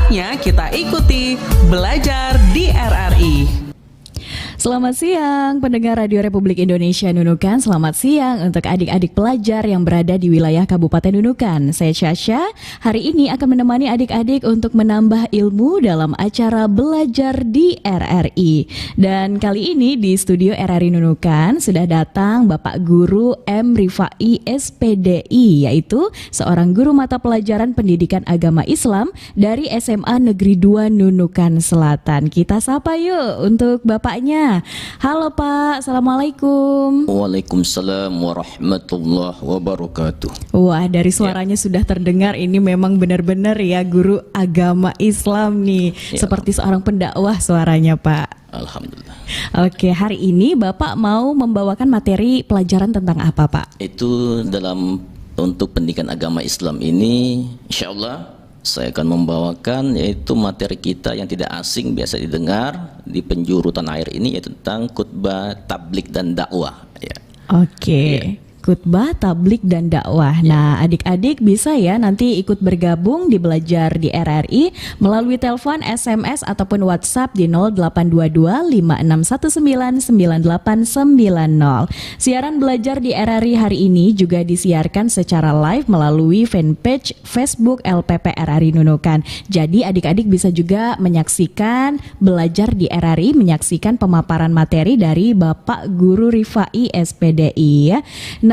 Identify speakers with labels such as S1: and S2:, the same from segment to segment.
S1: Saatnya kita ikuti Belajar di RRI.
S2: Selamat siang pendengar Radio Republik Indonesia Nunukan. Selamat siang untuk adik-adik pelajar yang berada di wilayah Kabupaten Nunukan. Saya Syasha, hari ini akan menemani adik-adik untuk menambah ilmu dalam acara Belajar di RRI. Dan kali ini di studio RRI Nunukan sudah datang Bapak Guru M. Rifai SPDI, yaitu seorang guru mata pelajaran pendidikan agama Islam dari SMA Negeri 2 Nunukan Selatan. Kita sapa yuk untuk bapaknya. Halo Pak, Assalamualaikum.
S3: Waalaikumsalam warahmatullahi wabarakatuh.
S2: Wah, dari suaranya sudah terdengar ini memang benar-benar ya guru agama Islam nih. Seperti seorang pendakwah suaranya Pak.
S3: Alhamdulillah.
S2: Oke, hari ini Bapak mau membawakan materi pelajaran tentang apa Pak?
S3: Itu untuk pendidikan agama Islam ini, insyaallah saya akan membawakan yaitu materi kita yang tidak asing, biasa didengar di penjuru tanah air ini, yaitu tentang khutbah, tablik dan dakwah. Ya.
S2: Oke. Khutbah, tablik dan dakwah. Nah, adik-adik bisa ya nanti ikut bergabung di Belajar di RRI melalui telepon, SMS ataupun WhatsApp di 0822 5619 9890. Siaran Belajar di RRI hari ini juga disiarkan secara live melalui fanpage Facebook LPP RRI Nunukan. Jadi adik-adik bisa juga menyaksikan Belajar di RRI, menyaksikan pemaparan materi dari Bapak Guru Rifai SPDI ya.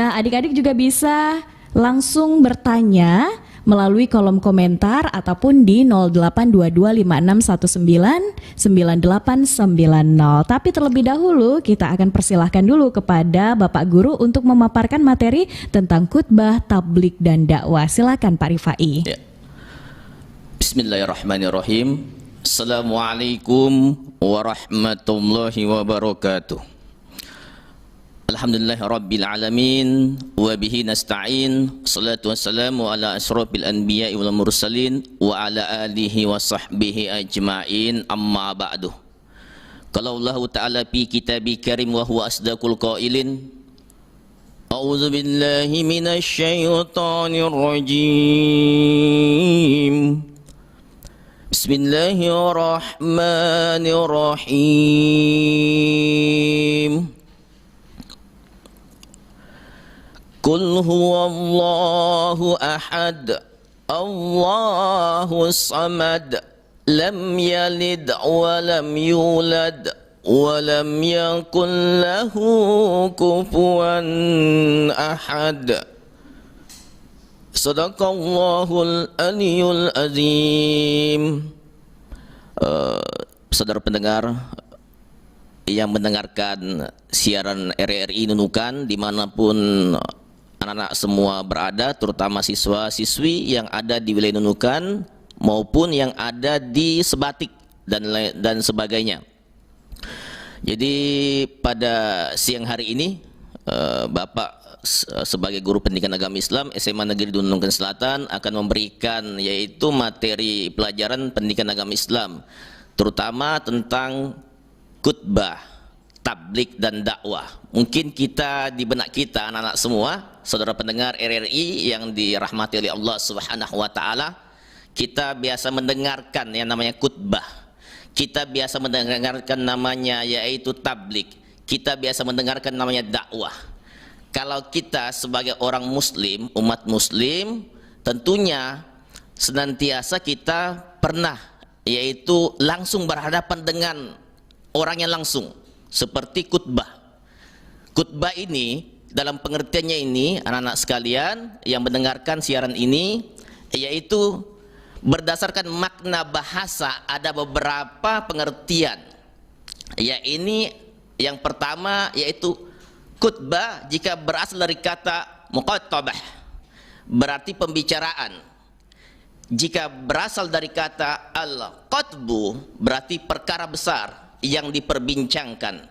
S2: Nah, adik-adik juga bisa langsung bertanya melalui kolom komentar ataupun di 082256199890. Tapi terlebih dahulu kita akan persilahkan dulu kepada Bapak Guru untuk memaparkan materi tentang khutbah, tablik dan dakwah. Silakan Pak Rifai.
S3: Ya. Bismillahirrahmanirrahim. Assalamualaikum warahmatullahi wabarakatuh. Alhamdulillah Rabbil Alamin wa bihi nasta'in. Salatu wassalamu ala asrafil anbiya'i wal mursalin wa ala alihi wa sahbihi ajma'in, amma ba'du. Qala Allah Ta'ala fi kitabi karim wa huwa asdaqul qailin. A'udzu billahi minasy syaithanir rajim. Bismillahirrahmanirrahim. Qul huwallahu ahad, Allahus samad, lam yalid wa lam yulad wa lam yakul lahu kufuwan ahad. Sadaqallahul aliyyul azim. Saudara pendengar yang mendengarkan siaran RRI Nunukan dimanapun anak-anak semua berada, terutama siswa-siswi yang ada di wilayah Nunukan maupun yang ada di Sebatik dan sebagainya. Jadi pada siang hari ini Bapak sebagai guru pendidikan agama Islam SMA Negeri 2 Nunukan Selatan akan memberikan yaitu materi pelajaran pendidikan agama Islam, terutama tentang khutbah, tablik dan dakwah. Mungkin kita di benak kita anak-anak semua, saudara pendengar RRI yang dirahmati oleh Allah Subhanahu wa taala, kita biasa mendengarkan yang namanya khutbah. Kita biasa mendengarkan namanya yaitu tablik. Kita biasa mendengarkan namanya dakwah. Kalau kita sebagai orang muslim, umat muslim, tentunya senantiasa kita pernah yaitu langsung berhadapan dengan orang yang langsung, seperti khutbah. Khutbah ini dalam pengertiannya ini anak-anak sekalian yang mendengarkan siaran ini, yaitu berdasarkan makna bahasa ada beberapa pengertian. Ya, ini yang pertama yaitu khutbah jika berasal dari kata muqattabah, berarti pembicaraan. Jika berasal dari kata al-qatbu, berarti perkara besar yang diperbincangkan.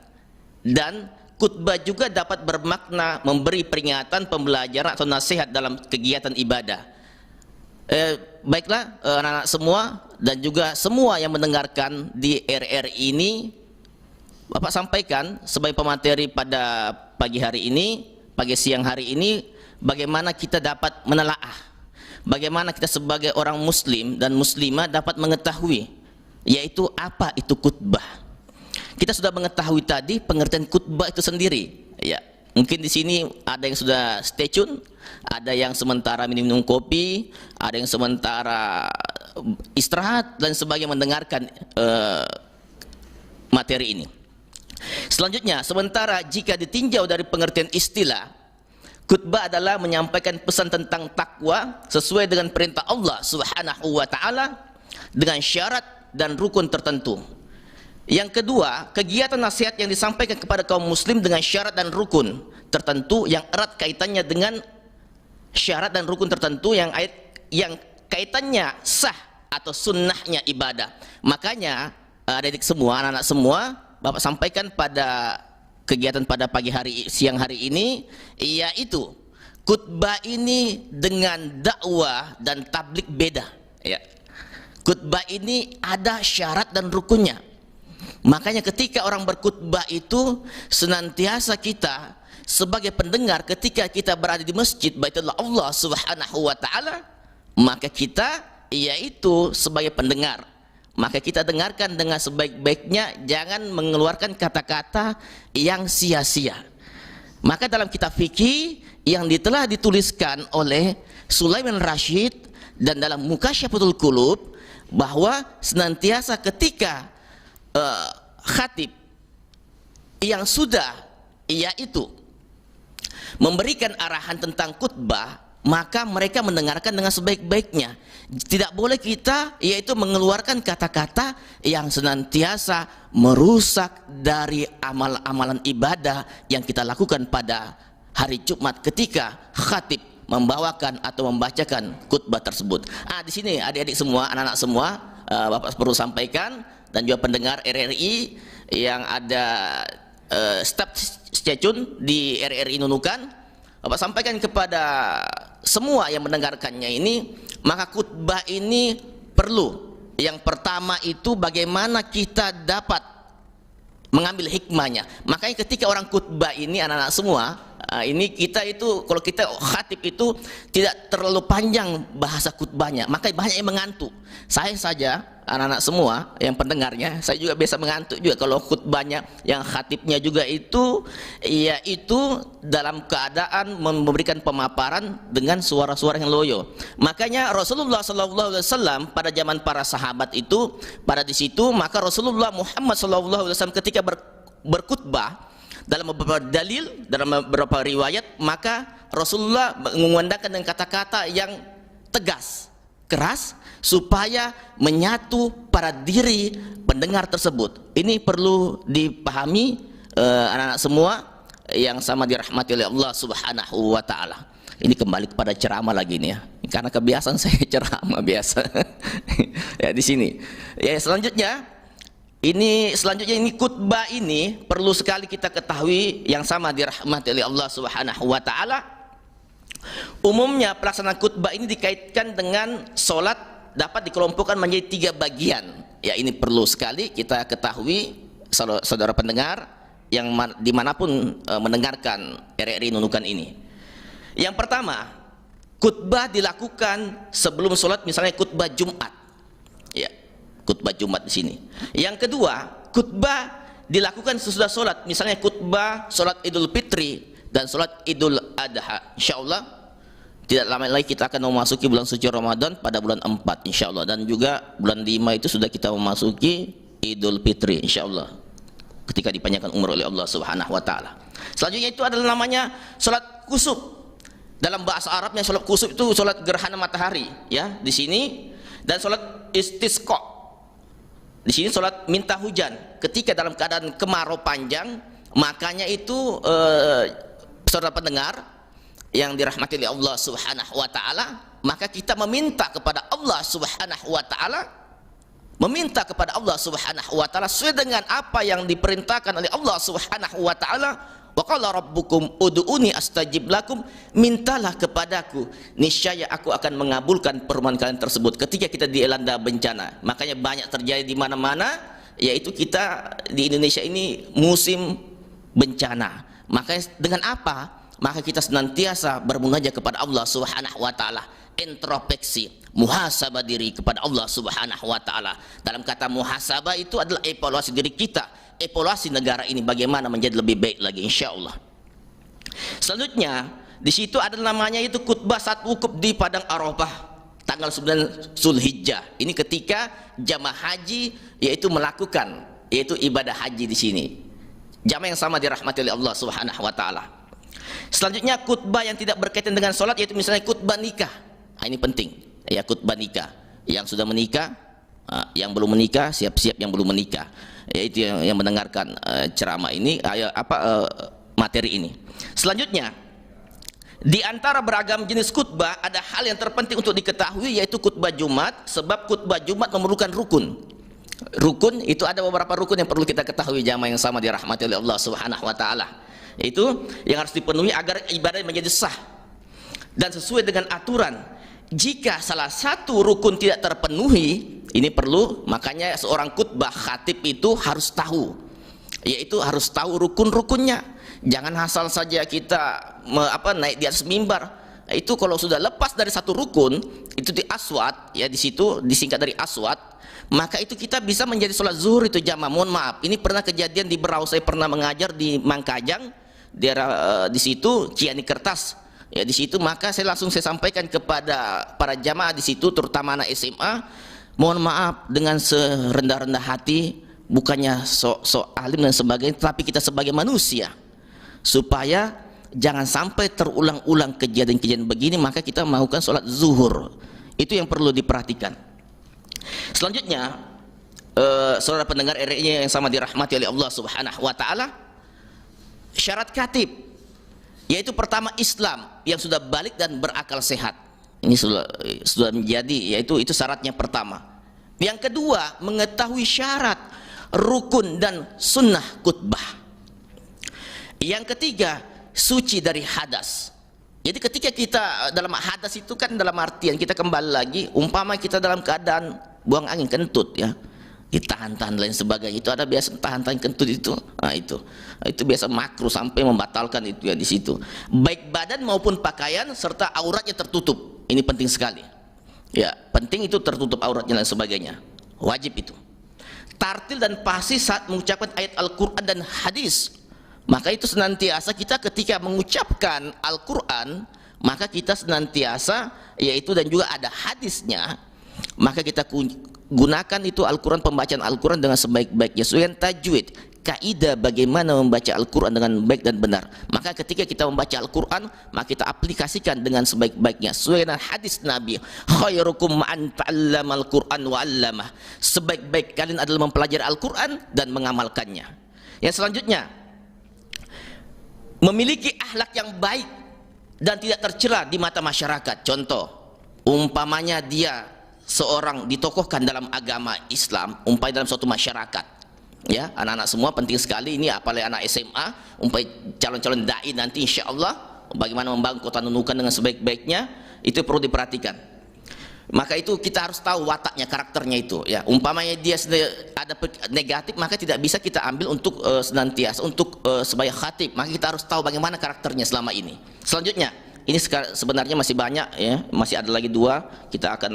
S3: Dan khutbah juga dapat bermakna memberi peringatan, pembelajaran atau nasihat dalam kegiatan ibadah. Baiklah anak-anak semua dan juga semua yang mendengarkan di RRI ini, Bapak sampaikan sebagai pemateri pada pagi hari ini, pagi siang hari ini, bagaimana kita dapat menelaah, bagaimana kita sebagai orang muslim dan muslimah dapat mengetahui yaitu apa itu khutbah. Kita sudah mengetahui tadi pengertian khutbah itu sendiri, ya. Mungkin di sini ada yang sudah stay tune, ada yang sementara minum kopi, ada yang sementara istirahat dan sebagainya mendengarkan materi ini. Selanjutnya, sementara jika ditinjau dari pengertian istilah, khutbah adalah menyampaikan pesan tentang takwa sesuai dengan perintah Allah Subhanahu wa taala dengan syarat dan rukun tertentu. Yang kedua, kegiatan nasihat yang disampaikan kepada kaum muslim dengan syarat dan rukun tertentu yang erat kaitannya dengan syarat dan rukun tertentu yang kaitannya sah atau sunnahnya ibadah. Makanya adik semua, anak-anak semua, Bapak sampaikan pada kegiatan pada pagi hari, siang hari ini, yaitu khutbah ini dengan dakwah dan tablik beda, ya. Khutbah ini ada syarat dan rukunnya. Makanya ketika orang berkhutbah itu senantiasa kita sebagai pendengar, ketika kita berada di masjid Baitullah Allah Subhanahu wa taala, maka kita yaitu sebagai pendengar, maka kita dengarkan dengan sebaik-baiknya, jangan mengeluarkan kata-kata yang sia-sia. Maka dalam kitab fikih yang telah dituliskan oleh Sulaiman Rashid dan dalam Mukasyafatul Qulub, bahwa senantiasa ketika khatib yang sudah yaitu memberikan arahan tentang khutbah, maka mereka mendengarkan dengan sebaik-baiknya. Tidak boleh kita yaitu mengeluarkan kata-kata yang senantiasa merusak dari amal-amalan ibadah yang kita lakukan pada hari Jumat ketika khatib membawakan atau membacakan khutbah tersebut. Di sini adik-adik semua, anak-anak semua, Bapak perlu sampaikan, dan juga pendengar RRI yang ada staf stay tune di RRI Nunukan, Bapak sampaikan kepada semua yang mendengarkannya ini, maka khutbah ini perlu, yang pertama itu bagaimana kita dapat mengambil hikmahnya. Makanya ketika orang khutbah ini, anak-anak semua, ini kita itu kalau kita khatib itu tidak terlalu panjang bahasa khutbahnya, maka banyak yang mengantuk. Saya saja, anak-anak semua yang pendengarnya, saya juga biasa mengantuk juga kalau khutbahnya yang khatibnya juga itu yaitu dalam keadaan memberikan pemaparan dengan suara-suara yang loyo. Makanya Rasulullah SAW pada zaman para sahabat itu pada di situ, maka Rasulullah Muhammad SAW ketika berkhutbah dalam beberapa dalil, dalam beberapa riwayat, maka Rasulullah mengumandangkan dengan kata-kata yang tegas, keras, supaya menyatu pada diri pendengar tersebut. Ini perlu dipahami anak-anak semua yang sama dirahmati oleh Allah Subhanahu wa taala. Ini kembali kepada ceramah lagi nih ya, karena kebiasaan saya ceramah biasa. Ya di sini. Ya selanjutnya ini khutbah ini perlu sekali kita ketahui yang sama dirahmati oleh Allah Subhanahu wa taala. Umumnya pelaksanaan khutbah ini dikaitkan dengan sholat dapat dikelompokkan menjadi 3 bagian. Ya ini perlu sekali kita ketahui saudara pendengar yang dimanapun mendengarkan RRI Nunukan ini. Yang pertama, khutbah dilakukan sebelum sholat, misalnya khutbah Jumat. Ya, khutbah Jumat di sini. Yang kedua, khutbah dilakukan sesudah sholat, misalnya khutbah sholat Idul Fitri dan sholat Idul Adha. Insyaallah tidak lama lagi kita akan memasuki bulan suci Ramadan pada bulan 4 insyaallah, dan juga bulan 5 itu sudah kita memasuki Idul Fitri insyaallah ketika dipanjangkan umur oleh Allah Subhanahu wa taala. Selanjutnya itu adalah namanya salat kusuf. Dalam bahasa Arabnya salat kusuf itu salat gerhana matahari ya di sini, dan salat istisqa. Di sini salat minta hujan ketika dalam keadaan kemarau panjang. Makanya itu saudara pendengar yang dirahmati oleh Allah Subhanahu wa taala, maka kita meminta kepada Allah Subhanahu wa taala, meminta kepada Allah Subhanahu wa taala sesuai dengan apa yang diperintahkan oleh Allah Subhanahu wa taala. Wa qala rabbukum ud'uni astajib lakum, mintalah kepadaku niscaya aku akan mengabulkan permohonan kalian tersebut. Ketika kita dilanda bencana, makanya banyak terjadi di mana-mana, yaitu kita di Indonesia ini musim bencana. Maka dengan apa? Maka kita senantiasa bermunajat kepada Allah Subhanahu wa taala. introspeksi, muhasabah diri kepada Allah Subhanahu wa taala. Dalam kata muhasabah itu adalah evaluasi diri kita, evaluasi negara ini bagaimana menjadi lebih baik lagi insyaallah. Selanjutnya di situ ada namanya itu khutbah saat wukuf di padang Arafah tanggal 9 Zulhijjah. Ini ketika jamaah haji yaitu melakukan yaitu ibadah haji di sini. Jamaah yang sama dirahmati oleh Allah Subhanahu wa taala. Selanjutnya khutbah yang tidak berkaitan dengan sholat yaitu misalnya khutbah nikah. Nah, ini penting ya, khutbah nikah. Yang sudah menikah, yang belum menikah, siap-siap yang belum menikah. Yaitu yang mendengarkan ceramah ini, materi ini. Selanjutnya, di antara beragam jenis khutbah ada hal yang terpenting untuk diketahui yaitu khutbah Jumat, sebab khutbah Jumat memerlukan rukun. Rukun itu ada beberapa rukun yang perlu kita ketahui jamaah yang sama dirahmati oleh Allah Subhanahu wa taala. Itu yang harus dipenuhi agar ibadah menjadi sah dan sesuai dengan aturan. Jika salah satu rukun tidak terpenuhi, ini perlu, makanya seorang khutbah khatib itu harus tahu, yaitu harus tahu rukun-rukunnya. Jangan asal saja kita naik di atas mimbar. Itu kalau sudah lepas dari satu rukun, itu di aswat, ya di situ disingkat dari aswat, maka itu kita bisa menjadi sholat zuhur itu jamaah. Mohon maaf, ini pernah kejadian di Berau, saya pernah mengajar di Mangkajang, daerah di situ Ciani Kertas. Ya di situ maka saya langsung sampaikan kepada para jamaah di situ terutama anak SMA, mohon maaf dengan serendah-rendah hati, bukannya sok alim dan sebagainya, tapi kita sebagai manusia supaya jangan sampai terulang-ulang kejadian-kejadian begini, maka kita melakukan sholat zuhur. Itu yang perlu diperhatikan. Selanjutnya saudara pendengar RRI yang sama dirahmati oleh Allah Subhanahu wa taala, syarat khatib yaitu pertama Islam yang sudah balik dan berakal sehat. Ini sudah menjadi, yaitu itu syaratnya pertama. Yang kedua, mengetahui syarat, rukun dan sunnah khutbah. Yang ketiga, suci dari hadas. Jadi ketika kita dalam hadas itu kan dalam artian kita kembali lagi, umpama kita dalam keadaan buang angin kentut ya, ditahan-tahan lain sebagainya, itu ada biasa tahan-tahan kentut itu. Nah, itu biasa makruh sampai membatalkan itu ya di situ. Baik badan maupun pakaian serta auratnya tertutup. Ini penting sekali. Ya, penting itu tertutup auratnya dan sebagainya. Wajib itu. Tartil dan fasih saat mengucapkan ayat Al-Qur'an dan hadis. Maka itu senantiasa kita ketika mengucapkan Al-Qur'an, maka kita senantiasa yaitu dan juga ada hadisnya, maka kita gunakan itu Al-Quran, pembacaan Al-Quran dengan sebaik-baiknya, sesuai tajwid, kaidah bagaimana membaca Al-Quran dengan baik dan benar. Maka ketika kita membaca Al-Quran, maka kita aplikasikan dengan sebaik-baiknya sesuai dengan hadis Nabi, khairukum man ta'allama Al-Quran wa 'allamah. Sebaik-baik kalian adalah mempelajari Al-Quran dan mengamalkannya. Yang selanjutnya, memiliki akhlak yang baik dan tidak tercela di mata masyarakat. Contoh, umpamanya dia seorang ditokohkan dalam agama Islam, umpamanya dalam suatu masyarakat, ya anak-anak semua penting sekali ini, apalagi anak SMA, umpamanya calon-calon dai nanti insya Allah bagaimana membangun kota Nunukan dengan sebaik-baiknya, itu perlu diperhatikan. Maka itu kita harus tahu wataknya, karakternya itu ya. Umpamanya dia ada negatif, maka tidak bisa kita ambil untuk senantiasa untuk sebagai khatib, maka kita harus tahu bagaimana karakternya selama ini. Selanjutnya, ini sebenarnya masih banyak ya, masih ada lagi 2, kita akan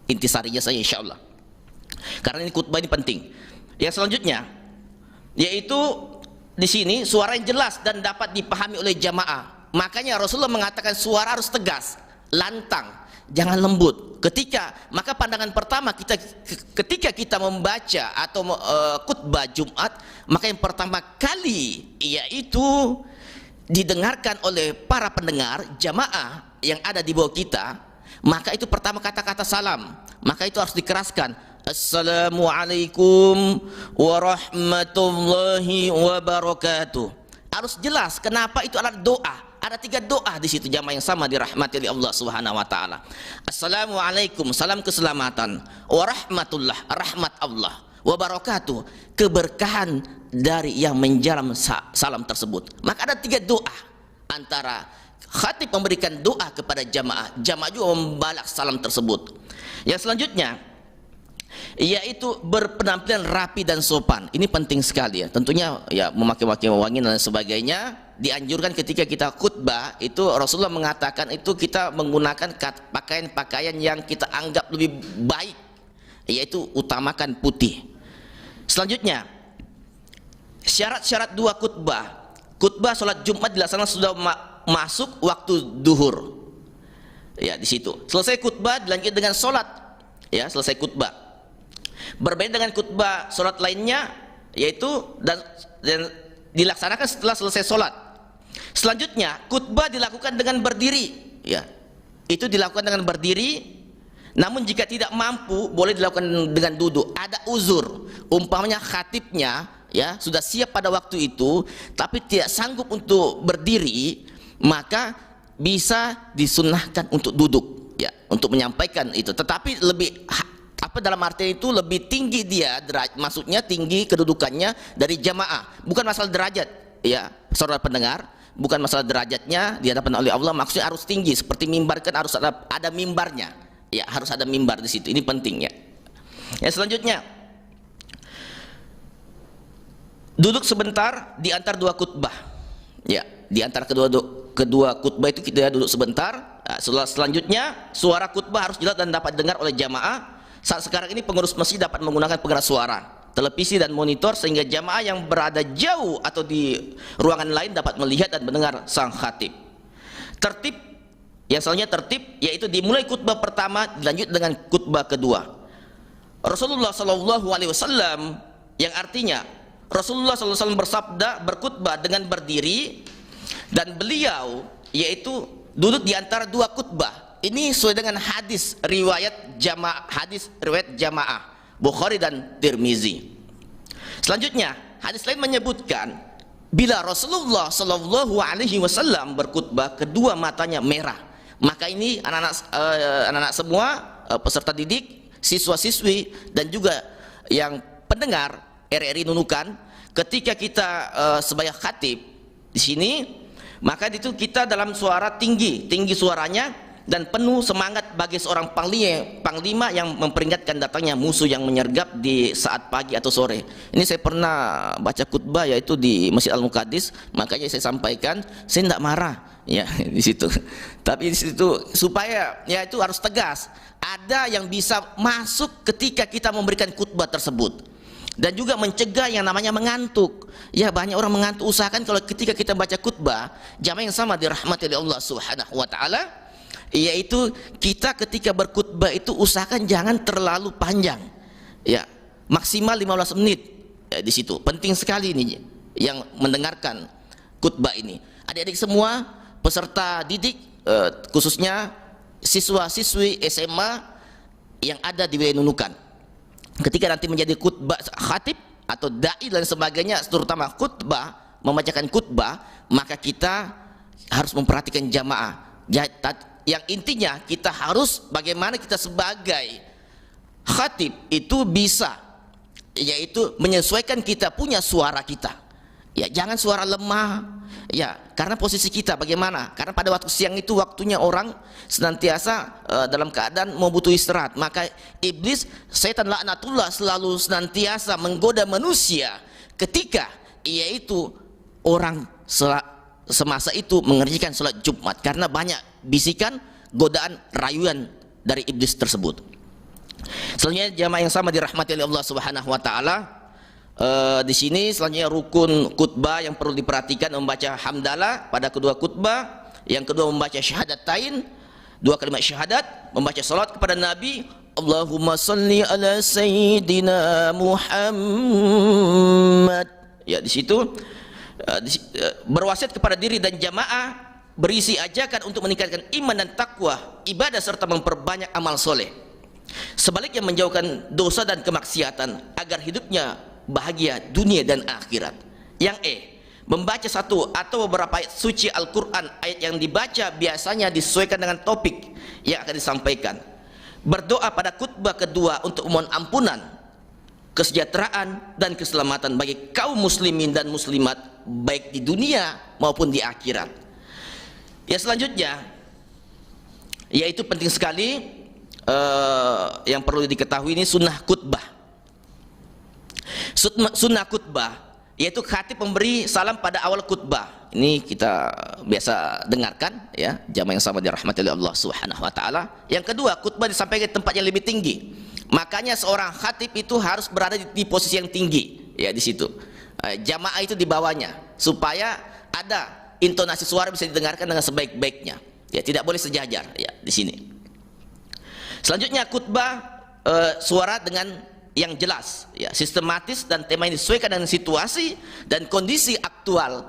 S3: intisarinya saja insya Allah, karena ini khutbah ini penting. Yang selanjutnya yaitu di sini suara yang jelas dan dapat dipahami oleh jamaah. Makanya Rasulullah mengatakan suara harus tegas, lantang, jangan lembut. Maka pandangan pertama ketika kita membaca atau khutbah Jumat, maka yang pertama kali yaitu didengarkan oleh para pendengar jamaah yang ada di bawah kita, maka itu pertama kata-kata salam, maka itu harus dikeraskan, Assalamualaikum warahmatullahi wabarakatuh. Harus jelas. Kenapa? Itu adalah doa. Ada 3 doa di situ jamaah yang sama dirahmati oleh Allah Subhanahu wa taala. Assalamualaikum, salam keselamatan, warahmatullah, rahmat Allah, wabarakatuh, keberkahan dari yang menjalam salam tersebut. Maka ada 3 doa, antara khatib memberikan doa kepada jamaah, jamaah juga membalas salam tersebut. Yang selanjutnya yaitu berpenampilan rapi dan sopan. Ini penting sekali ya, tentunya ya memakai wangi dan sebagainya, dianjurkan ketika kita khutbah itu Rasulullah mengatakan itu kita menggunakan pakaian-pakaian yang kita anggap lebih baik, yaitu utamakan putih. Selanjutnya, syarat-syarat dua khutbah. Khutbah sholat Jumat dilaksanakan sudah masuk waktu duhur. Ya, di situ. Selesai khutbah dilanjut dengan sholat. Ya, selesai khutbah. Berbeda dengan khutbah sholat lainnya, yaitu dan dilaksanakan setelah selesai sholat. Selanjutnya, khutbah dilakukan dengan berdiri. Ya, itu dilakukan dengan berdiri. Namun jika tidak mampu, boleh dilakukan dengan duduk. Ada uzur. Umpamanya khatibnya ya sudah siap pada waktu itu, tapi tidak sanggup untuk berdiri, maka bisa disunnahkan untuk duduk. Ya, untuk menyampaikan itu. Tetapi lebih dalam arti itu lebih tinggi dia, maksudnya tinggi kedudukannya dari jamaah. Bukan masalah derajat, ya, saudara pendengar. Bukan masalah derajatnya di hadapan oleh Allah, maksudnya harus tinggi. Seperti mimbar kan harus ada mimbarnya. Ya, harus ada mimbar di situ. Ini pentingnya. Ya, selanjutnya, duduk sebentar di antara dua khutbah. Ya, di antara kedua khutbah itu kita duduk sebentar. Nah, selanjutnya, suara khutbah harus jelas dan dapat dengar oleh jamaah. Saat sekarang ini pengurus masjid dapat menggunakan pengeras suara, televisi dan monitor sehingga jamaah yang berada jauh atau di ruangan lain dapat melihat dan mendengar sang khatib. Tertib yang selanjutnya tertib yaitu dimulai khutbah pertama dilanjut dengan khutbah kedua. Rasulullah Shallallahu Alaihi Wasallam yang artinya Rasulullah Sallallahu Alaihi Wasallam bersabda berkhutbah dengan berdiri dan beliau yaitu duduk di antara dua khutbah. Ini sesuai dengan hadis riwayat jamaah Bukhari dan Tirmizi. Selanjutnya hadis lain menyebutkan bila Rasulullah Sallallahu Alaihi Wasallam berkhutbah kedua matanya merah. Maka ini anak-anak semua peserta didik, siswa-siswi dan juga yang pendengar RRI Nunukan, ketika kita sebagai khatib di sini, maka itu kita dalam suara tinggi suaranya dan penuh semangat bagi seorang panglima yang memperingatkan datangnya musuh yang menyergap di saat pagi atau sore. Ini saya pernah baca khutbah yaitu di Masjid Al-Muqaddis, makanya saya sampaikan, saya tidak marah ya di situ. Tapi di situ supaya ya itu harus tegas. Ada yang bisa masuk ketika kita memberikan khutbah tersebut. Dan juga mencegah yang namanya mengantuk. Ya, banyak orang mengantuk. Usahakan kalau ketika kita baca khutbah, jamaah yang sama dirahmati oleh Allah Subhanahu wa taala, yaitu kita ketika berkhutbah itu usahakan jangan terlalu panjang. Ya, maksimal 15 menit. Ya, di situ. Penting sekali ini yang mendengarkan khutbah ini. Adik-adik semua peserta didik khususnya siswa-siswi SMA yang ada di wilayah Nunukan. Ketika nanti menjadi khutbah khatib atau dai dan sebagainya, terutama khutbah, membacakan khutbah, maka kita harus memperhatikan jamaah. Yang intinya kita harus bagaimana kita sebagai khatib itu bisa, yaitu menyesuaikan kita punya suara kita. Ya, jangan suara lemah. Ya, karena posisi kita bagaimana? Karena pada waktu siang itu waktunya orang senantiasa dalam keadaan mau butuh istirahat. Maka iblis, setan laknatullah selalu senantiasa menggoda manusia ketika yaitu orang semasa itu mengerjakan sholat Jumat karena banyak bisikan, godaan, rayuan dari iblis tersebut. Selanjutnya jamaah yang sama dirahmati oleh Allah Subhanahu wa taala. Di sini selanjutnya rukun khutbah yang perlu diperhatikan, membaca hamdalah pada kedua khutbah, yang kedua membaca syahadatain, dua kalimat syahadat, membaca salat kepada Nabi, Allahumma salli ala sayyidina Muhammad. Ya, di situ berwasiat kepada diri dan jamaah, berisi ajakan untuk meningkatkan iman dan takwa, ibadah serta memperbanyak amal soleh. Sebaliknya menjauhkan dosa dan kemaksiatan agar hidupnya bahagia dunia dan akhirat. Yang membaca satu atau beberapa ayat suci Al-Quran. Ayat yang dibaca biasanya disesuaikan dengan topik yang akan disampaikan. Berdoa pada khutbah kedua untuk mohon ampunan, kesejahteraan dan keselamatan bagi kaum muslimin dan muslimat baik di dunia maupun di akhirat. Ya, selanjutnya yaitu penting sekali yang perlu diketahui ini sunnah khutbah. Sunnah khutbah yaitu khatib memberi salam pada awal khutbah. ini kita biasa dengarkan ya, jamaah yang sama dirahmati oleh Allah Subhanahu wa taala. Yang kedua, khutbah disampaikan di tempat yang lebih tinggi. Makanya seorang khatib itu harus berada di posisi yang tinggi ya di situ. Jamaah itu di bawahnya supaya ada intonasi suara bisa didengarkan dengan sebaik-baiknya. Ya, tidak boleh sejajar ya di sini. Selanjutnya khutbah suara dengan yang jelas ya, sistematis dan tema yang disesuaikan dengan situasi dan kondisi aktual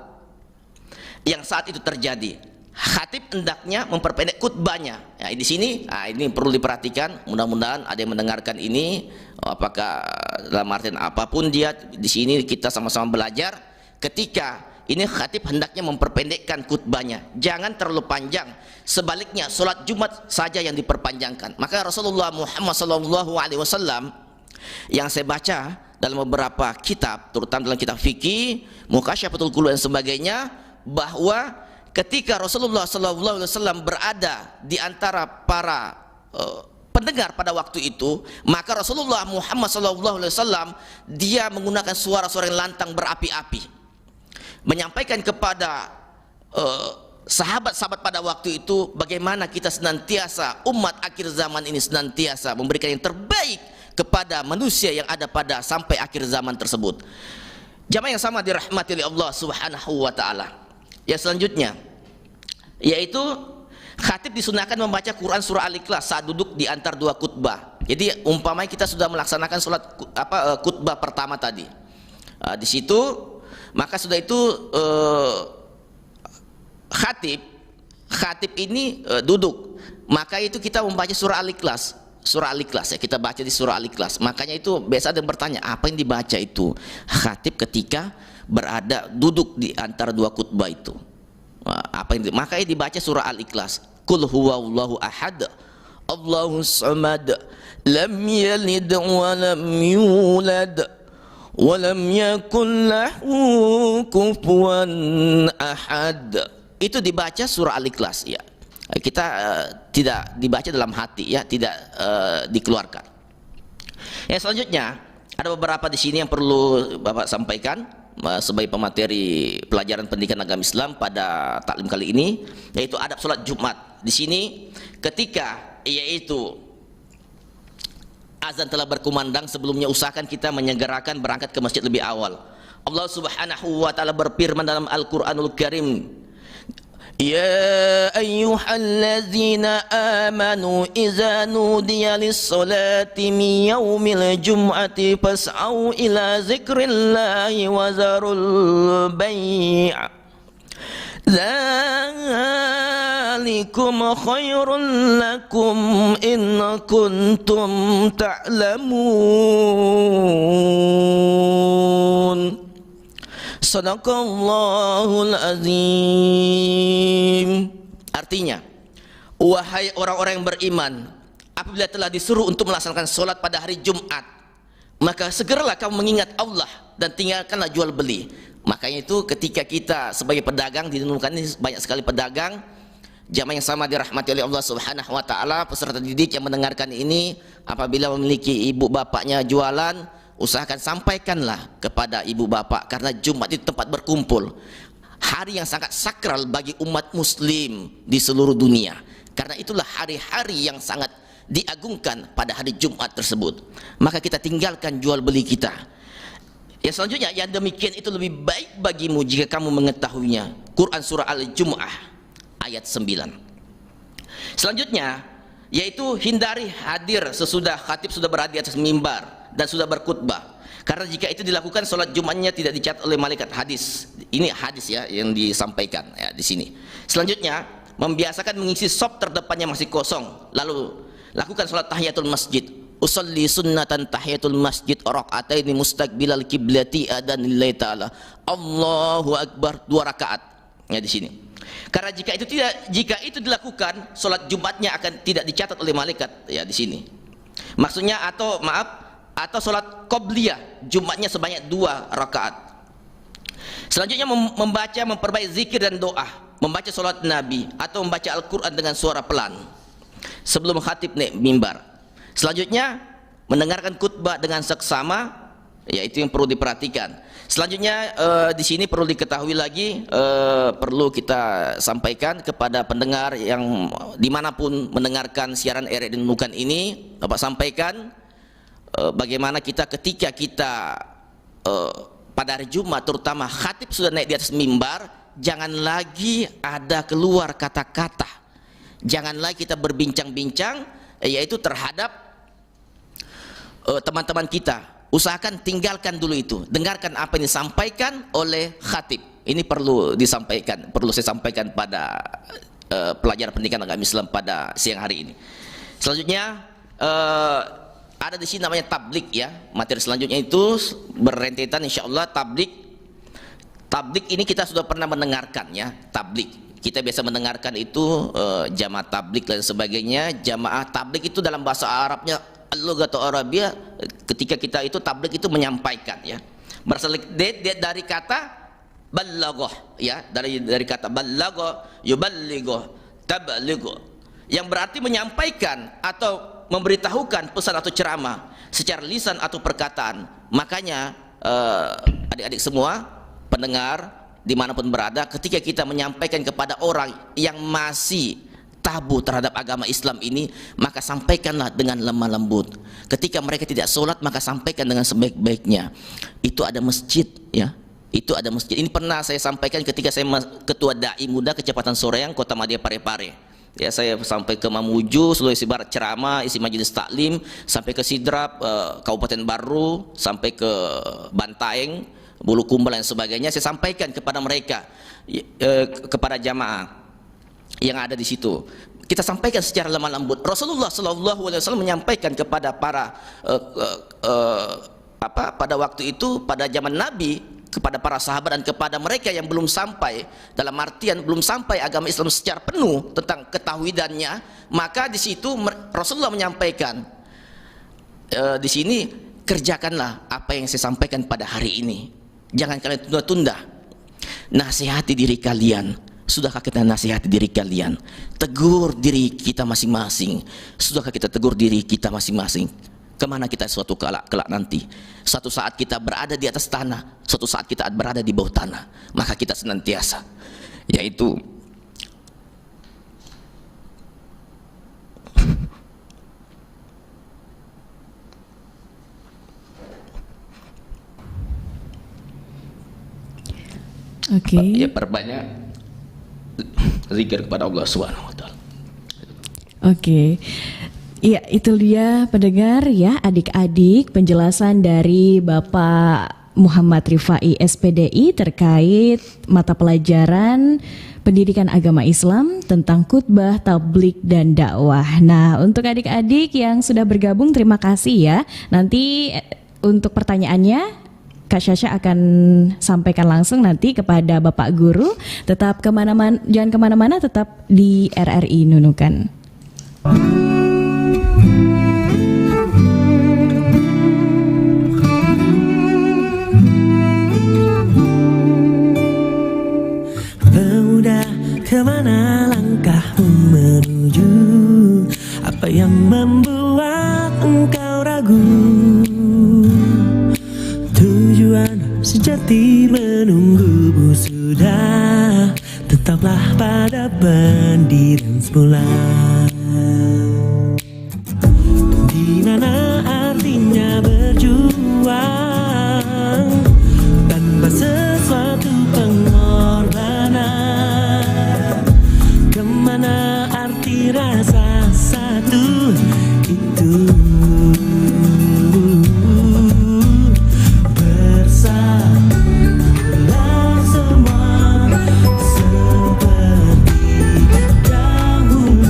S3: yang saat itu terjadi. Khatib hendaknya memperpendek khutbahnya ya, di sini ini perlu diperhatikan. Mudah-mudahan ada yang mendengarkan ini, apakah dalam artian apapun dia, di sini kita sama-sama belajar. Ketika ini khatib hendaknya memperpendekkan khutbahnya, jangan terlalu panjang. Sebaliknya sholat Jumat saja yang diperpanjangkan. Maka Rasulullah Muhammad SAW yang saya baca dalam beberapa kitab, terutama dalam kitab fikih, Mukasyfatul Qulub dan sebagainya, bahwa ketika Rasulullah SAW berada di antara para pendengar pada waktu itu, maka Rasulullah Muhammad SAW dia menggunakan suara-suara yang lantang berapi-api, menyampaikan kepada sahabat-sahabat pada waktu itu bagaimana kita senantiasa, umat akhir zaman ini senantiasa memberikan yang terbaik kepada manusia yang ada pada sampai akhir zaman tersebut. Jamaah yang sama dirahmati oleh Allah Subhanahu wa taala. Yang selanjutnya yaitu khatib disunahkan membaca Quran surah Al-Ikhlas saat duduk di antar dua khutbah. Jadi umpamanya kita sudah melaksanakan sholat khutbah pertama tadi. Di situ maka sudah itu khatib ini duduk. Maka itu kita membaca surah Al-Ikhlas. Surah Al-Ikhlas ya, kita baca di surah Al-Ikhlas. Makanya itu biasa ada yang bertanya, apa yang dibaca itu khatib ketika berada duduk di antara dua khutbah itu? Makanya dibaca surah Al-Ikhlas. Qul huwallahu ahad, Allahus samad, lam yalid wa lam yulad wa lam yakul lahu kufuwan ahad. Itu dibaca surah Al-Ikhlas ya. Kita tidak dibaca dalam hati ya, tidak dikeluarkan. Yang selanjutnya ada beberapa di sini yang perlu Bapak sampaikan sebagai pemateri pelajaran pendidikan agama Islam pada taklim kali ini, yaitu adab sholat Jumat. Di sini ketika yaitu azan telah berkumandang, sebelumnya usahakan kita menyegerakan berangkat ke masjid lebih awal. Allah Subhanahu wa taala berfirman dalam Al-Qur'anul Karim, Ya ayyuhallazina amanu iza nudiya lis-salati min yaumil jum'ati fas'au ila zikrillahi wa zarul bai' dzalikum khairul lakum in kuntum ta'lamun. Sadaqallahul azim. Artinya, wahai orang-orang yang beriman, apabila telah disuruh untuk melaksanakan sholat pada hari Jumat, maka segeralah kamu mengingat Allah dan tinggalkanlah jual beli. Makanya itu ketika kita sebagai pedagang, ditemukan ini banyak sekali pedagang, jamaah yang sama dirahmati oleh Allah Subhanahu wa taala, peserta didik yang mendengarkan ini, apabila memiliki ibu bapaknya jualan, usahakan sampaikanlah kepada ibu bapak, karena Jumat itu tempat berkumpul, hari yang sangat sakral bagi umat muslim di seluruh dunia. Karena itulah hari-hari yang sangat diagungkan pada hari Jumat tersebut. Maka kita tinggalkan jual beli kita. Yang selanjutnya, yang demikian itu lebih baik bagimu jika kamu mengetahuinya. Quran surah Al-Jumu'ah ayat 9. Selanjutnya yaitu hindari hadir sesudah khatib sudah berada di atas mimbar dan sudah berkhutbah, karena jika itu dilakukan sholat Jumatnya tidak dicatat oleh malaikat. Hadis ini hadis ya yang disampaikan ya di sini. Selanjutnya, membiasakan mengisi sop terdepannya masih kosong, lalu lakukan sholat tahiyatul masjid. Usolli sunnatan tahiyatul masjid raka'ataini mustaqbilal kiblati adan lillahi ta'ala, Allahu akbar, 2 rakaat ya di sini. Karena jika itu dilakukan, sholat Jumatnya akan tidak dicatat oleh malaikat ya di sini. Maksudnya atau sholat qobliyah Jumatnya sebanyak 2 rakaat. Selanjutnya memperbaiki zikir dan doa, membaca sholat Nabi atau membaca Al-Quran dengan suara pelan sebelum khatib naik mimbar. Selanjutnya mendengarkan khutbah dengan seksama Ya, itu yang perlu diperhatikan. Selanjutnya di sini perlu diketahui lagi, perlu kita sampaikan kepada pendengar yang dimanapun mendengarkan siaran RRI Nunukan ini, Bapak sampaikan bagaimana kita ketika kita pada hari Jumat terutama khatib sudah naik di atas mimbar, jangan lagi ada keluar kata-kata, jangan lagi kita berbincang-bincang yaitu terhadap teman-teman kita. Usahakan tinggalkan dulu itu, dengarkan apa yang disampaikan oleh khatib. Ini perlu disampaikan, perlu saya sampaikan pada pelajar pendidikan agama Islam pada siang hari ini. Selanjutnya ada di sini namanya tablik ya. Materi selanjutnya itu berrentetan insyaallah tablik. Tablik ini kita sudah pernah mendengarkan ya, tablik. Kita biasa mendengarkan itu jamaah tablik dan sebagainya. Jamaah tablik itu dalam bahasa Arabnya al-lughatul Arabiyah, ketika kita itu tablik itu menyampaikan ya. Berasal dari kata ballaghah ya, dari kata ballaghah, yuballighu, tablighu, yang berarti menyampaikan atau memberitahukan pesan atau ceramah secara lisan atau perkataan. Makanya adik-adik semua pendengar dimanapun berada, ketika kita menyampaikan kepada orang yang masih tabu terhadap agama Islam ini, maka sampaikanlah dengan lemah lembut. Ketika mereka tidak sholat, maka sampaikan dengan sebaik-baiknya. Itu ada masjid ya, itu ada masjid. Ini pernah saya sampaikan ketika saya ketua dai muda Kecepatan Soreang, Kota Madya Parepare ya. Saya sampai ke Mamuju, Sulawesi Barat ceramah, isi majelis taklim, sampai ke Sidrap, Kabupaten Baru, sampai ke Bantaeng, Bulukumba dan sebagainya. Saya sampaikan kepada mereka, kepada jamaah yang ada di situ. Kita sampaikan secara lemah lembut. Rasulullah SAW menyampaikan kepada para pada waktu itu, pada zaman Nabi, kepada para sahabat dan kepada mereka yang belum sampai, dalam artian belum sampai agama Islam secara penuh tentang ketauhidannya, maka di situ Rasulullah menyampaikan, di sini kerjakanlah apa yang saya sampaikan pada hari ini. Jangan kalian tunda-tunda. Nasihati diri kalian. Sudahkah kita nasihati diri kalian? Tegur diri kita masing-masing. Sudahkah kita tegur diri kita masing-masing? Kemana kita suatu kelak nanti? Suatu saat kita berada di atas tanah, suatu saat kita berada di bawah tanah. Maka kita senantiasa, yaitu ya perbanyak zikir kepada Allah Subhanahu wa taala.
S2: Oke. Iya, itu dia pendengar ya, adik-adik, penjelasan dari Bapak Muhammad Rifai SPDI terkait mata pelajaran pendidikan agama Islam tentang khutbah, tablik dan dakwah. Nah, untuk adik-adik yang sudah bergabung, terima kasih ya. Nanti untuk pertanyaannya Kak Syasha akan sampaikan langsung nanti kepada Bapak Guru. Tetap jangan kemana-mana, tetap di RRI Nunukan.
S4: Pemuda, kemana langkahmu menuju? Apa yang membuat engkau ragu? Tujuan sejati menunggumu sudah, tetaplah pada pendirian semula. Di mana artinya berjuang tanpa sesuatu pengorbanan? Kemana arti rasa satu itu? Semua seperti dahulu.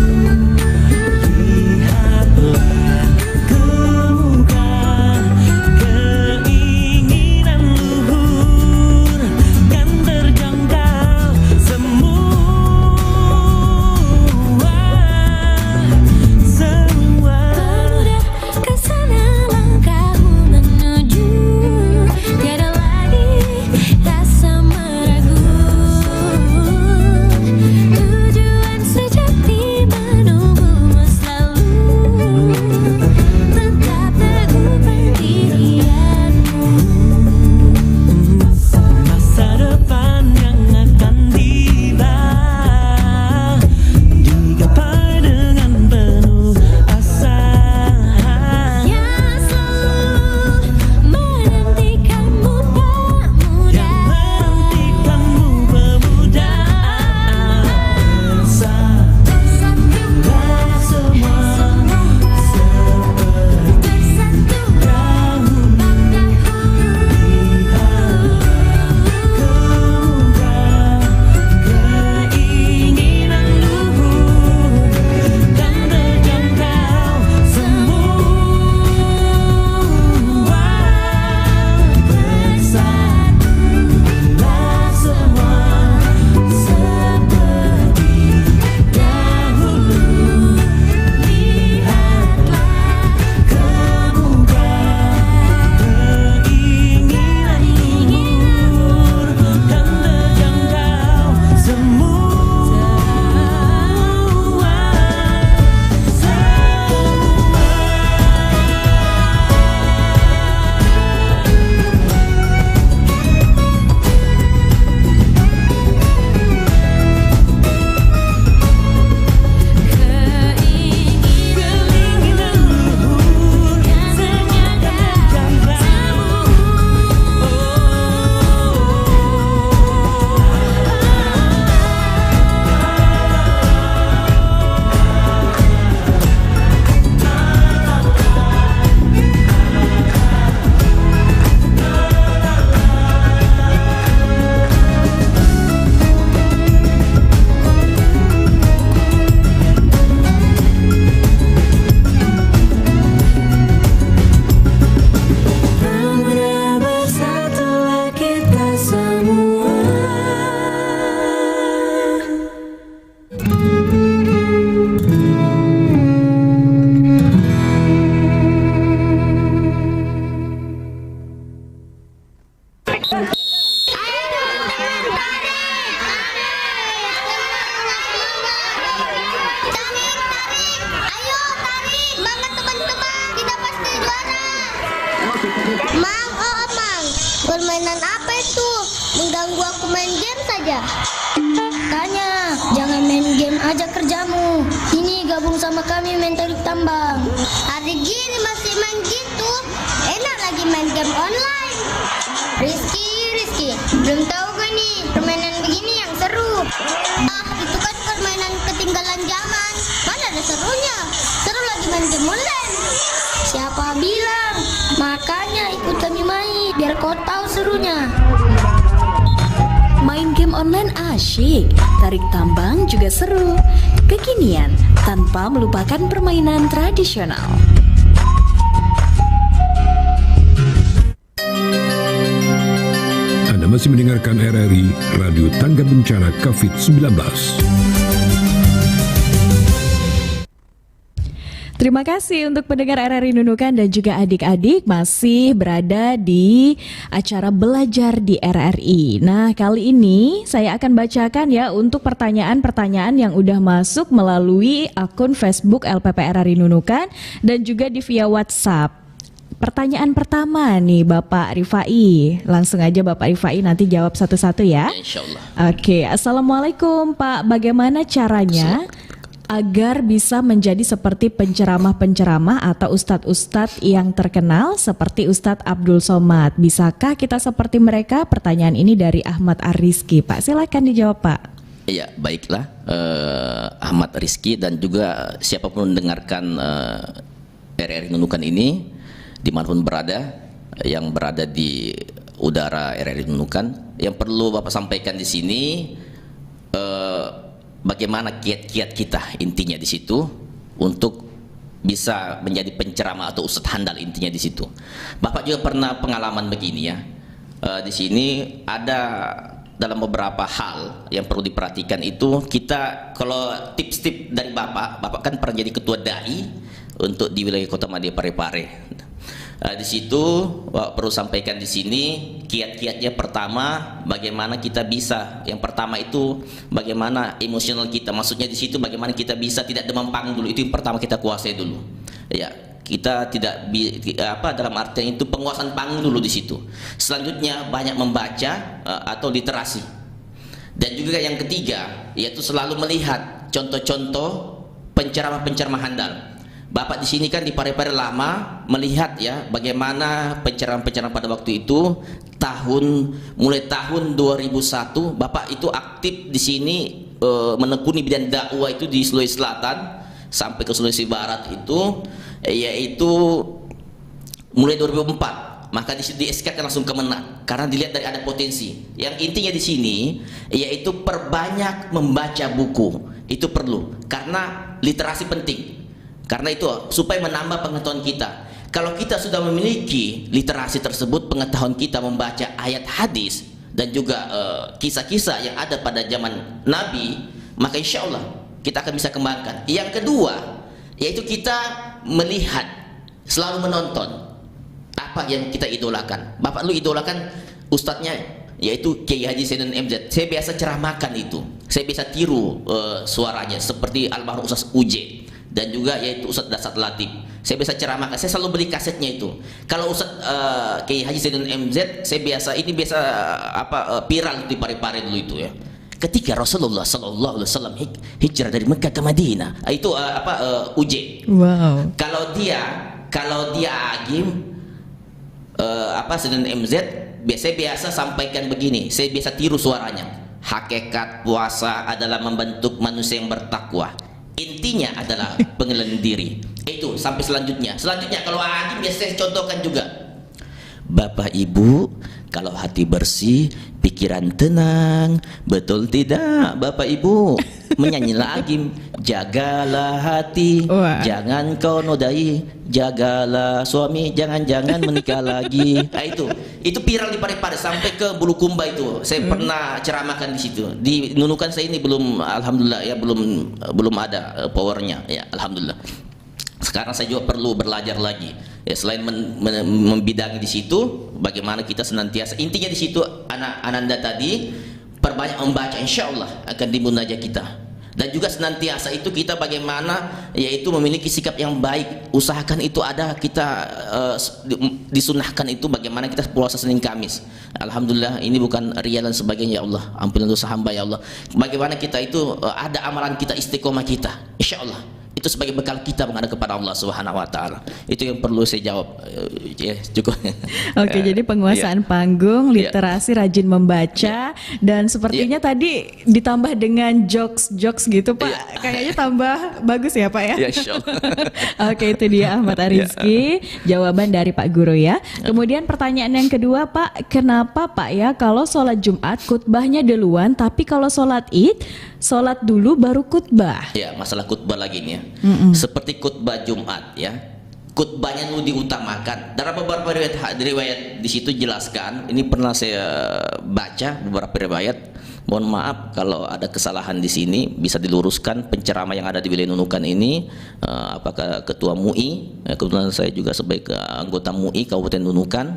S5: Mang, oh Mang, permainan apa itu? Mengganggu aku main game saja. Tanya, jangan main game aja kerjamu. Ini gabung sama kami main tarik tambang. Hari gini masih main gitu. Enak lagi main game online. Rizky, belum tahu gak nih permainan begini yang seru? Ah, itu kan permainan ketinggalan zaman. Mana ada serunya? Seru lagi main game online. Siapa bilang? Makanya ikut kami main, biar kau tahu serunya.
S2: Main game online asyik, tarik tambang juga seru. Kekinian tanpa melupakan permainan tradisional.
S6: Anda masih mendengarkan RRI Radio Tangga Bencana COVID-19.
S2: Terima kasih untuk pendengar RRI Nunukan dan juga adik-adik masih berada di acara Belajar di RRI. Nah, kali ini saya akan bacakan ya untuk pertanyaan-pertanyaan yang udah masuk melalui akun Facebook LPP RRI Nunukan dan juga di via WhatsApp. Pertanyaan pertama nih Bapak Rifai. Langsung aja Bapak Rifai nanti jawab satu-satu ya.
S3: Insyaallah.
S2: Oke, Assalamualaikum Pak. Bagaimana caranya agar bisa menjadi seperti penceramah-penceramah atau ustadz-ustadz yang terkenal seperti Ustadz Abdul Somad? Bisakah kita seperti mereka? Pertanyaan ini dari Ahmad Ar-Rizki. Pak, silakan dijawab Pak.
S3: Iya, baiklah, Ahmad Rizki dan juga siapapun mendengarkan RRI Nunukan ini dimanapun berada, yang berada di udara RRI Nunukan, yang perlu Bapak sampaikan di sini bagaimana kiat-kiat kita intinya di situ untuk bisa menjadi penceramah atau ustadz handal, intinya di situ. Bapak juga pernah pengalaman begini ya. Di sini ada dalam beberapa hal yang perlu diperhatikan itu, kita kalau tips-tips dari Bapak kan pernah jadi ketua dai untuk di wilayah Kota Madia Parepare. Di situ perlu sampaikan di sini kiat-kiatnya. Pertama, bagaimana kita bisa, yang pertama itu bagaimana emosional kita, maksudnya di situ bagaimana kita bisa tidak demam panggung dulu, itu yang pertama kita kuasai dulu ya. Kita tidak dalam artian itu penguasaan panggung dulu di situ. Selanjutnya banyak membaca atau literasi, dan juga yang ketiga yaitu selalu melihat contoh-contoh penceramah-penceramah handal. Bapak di sini kan di Parepare lama melihat ya bagaimana pencerahan-pencerahan pada waktu itu, mulai tahun 2001 Bapak itu aktif di sini menekuni bidang dakwah itu di Sulawesi Selatan sampai ke Sulawesi Barat itu, yaitu mulai 2004. Maka di situ di-SK langsung kemenang karena dilihat dari ada potensi. Yang intinya di sini yaitu perbanyak membaca buku. Itu perlu karena literasi penting. Karena itu supaya menambah pengetahuan kita. Kalau kita sudah memiliki literasi tersebut, pengetahuan kita membaca ayat hadis dan juga kisah-kisah yang ada pada zaman Nabi, maka insya Allah kita akan bisa kembangkan. Yang kedua yaitu kita melihat, selalu menonton apa yang kita idolakan. Bapak lu idolakan ustadznya yaitu Kiai Haji Sayyidina MZ. Saya biasa ceramahkan itu, saya bisa tiru suaranya seperti almarhum Ustaz Uje dan juga yaitu Ustaz Dasat Latif. Saya bisa ceramahkan, saya selalu beli kasetnya itu. Kalau Ustaz Kiai Haji Sayyidina MZ, saya biasa viral di Parepare dulu itu ya. Ketika Rasulullah sallallahu alaihi wasallam hijrah dari Mekah ke Madinah, itu Uje.
S2: Wow.
S3: Kalau dia agim Sayyidina MZ, biasa sampaikan begini, saya biasa tiru suaranya. Hakikat puasa adalah membentuk manusia yang bertakwa. Intinya adalah pengendalian diri. Itu sampai selanjutnya kalau agim biasa saya contohkan juga. Bapak Ibu, kalau hati bersih, pikiran tenang, betul tidak Bapak Ibu? Menyanyilah agim, jagalah hati, jangan kau nodai, jagalah suami, jangan menikah lagi. Nah, itu viral di Parepare sampai ke Bulukumba itu. Saya pernah ceramahkan di situ. Di Nunukan saya ini belum, alhamdulillah ya, belum ada powernya ya, alhamdulillah. Sekarang saya juga perlu belajar lagi ya, selain membidangi di situ, bagaimana kita senantiasa, intinya di situ anak Ananda tadi perbanyak membaca, insya Allah akan dimunajat kita. Dan juga senantiasa itu kita bagaimana yaitu memiliki sikap yang baik. Usahakan itu ada kita disunahkan itu bagaimana kita puasa Senin Kamis. Alhamdulillah ini bukan riya dan sebagainya, ya Allah. Ampunilah dosa hamba ya Allah. Bagaimana kita itu ada amalan kita, istiqomah kita. Insya Allah itu sebagai bekal kita menghadap kepada Allah Subhanahu wa taala. Itu yang perlu saya jawab. Ya, cukup.
S2: Oke, jadi penguasaan panggung, literasi, rajin membaca, dan sepertinya tadi ditambah dengan jokes gitu Pak. Kayaknya tambah bagus ya Pak ya.
S3: Ya, insyaallah.
S2: Oke, itu dia Ahmad Arizky, jawaban dari Pak Guru ya. Kemudian pertanyaan yang kedua Pak, kenapa Pak ya kalau sholat Jumat khutbahnya duluan, tapi kalau sholat Id sholat dulu baru khutbah?
S3: Ya, masalah khutbah lagi nih ya. Seperti khutbah Jumat ya, khutbahnya dulu diutamakan. Dalam beberapa riwayat di situ jelaskan, ini pernah saya baca beberapa riwayat. Mohon maaf kalau ada kesalahan di sini, bisa diluruskan penceramah yang ada di wilayah Nunukan ini, apakah ketua MUI, kebetulan saya juga sebagai anggota MUI Kabupaten Nunukan.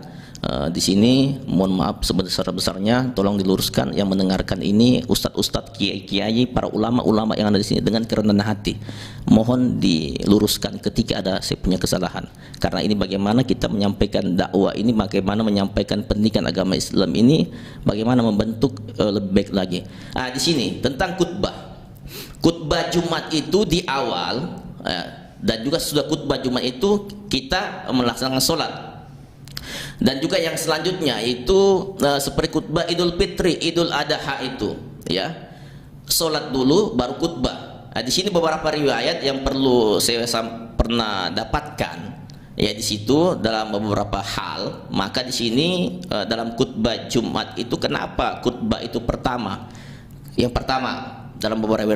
S3: Di sini mohon maaf sebesar-besarnya, tolong diluruskan yang mendengarkan ini, ustadz-ustadz, kiai-kiai, para ulama-ulama yang ada di sini dengan kerendahan hati. Mohon diluruskan ketika ada saya punya kesalahan. Karena ini bagaimana kita menyampaikan dakwah ini, bagaimana menyampaikan pendidikan agama Islam ini, bagaimana membentuk lebih baik lagi. Di sini tentang khutbah. Khutbah Jumat itu di awal dan juga sudah khutbah Jumat itu kita melaksanakan sholat. Dan juga yang selanjutnya itu seperti khutbah Idul Fitri, Idul Adha itu, ya, sholat dulu baru khutbah. Di sini beberapa riwayat yang perlu saya pernah dapatkan, ya di situ dalam beberapa hal. Maka di sini dalam khutbah Jumat itu kenapa khutbah itu pertama? Yang pertama dalam beberapa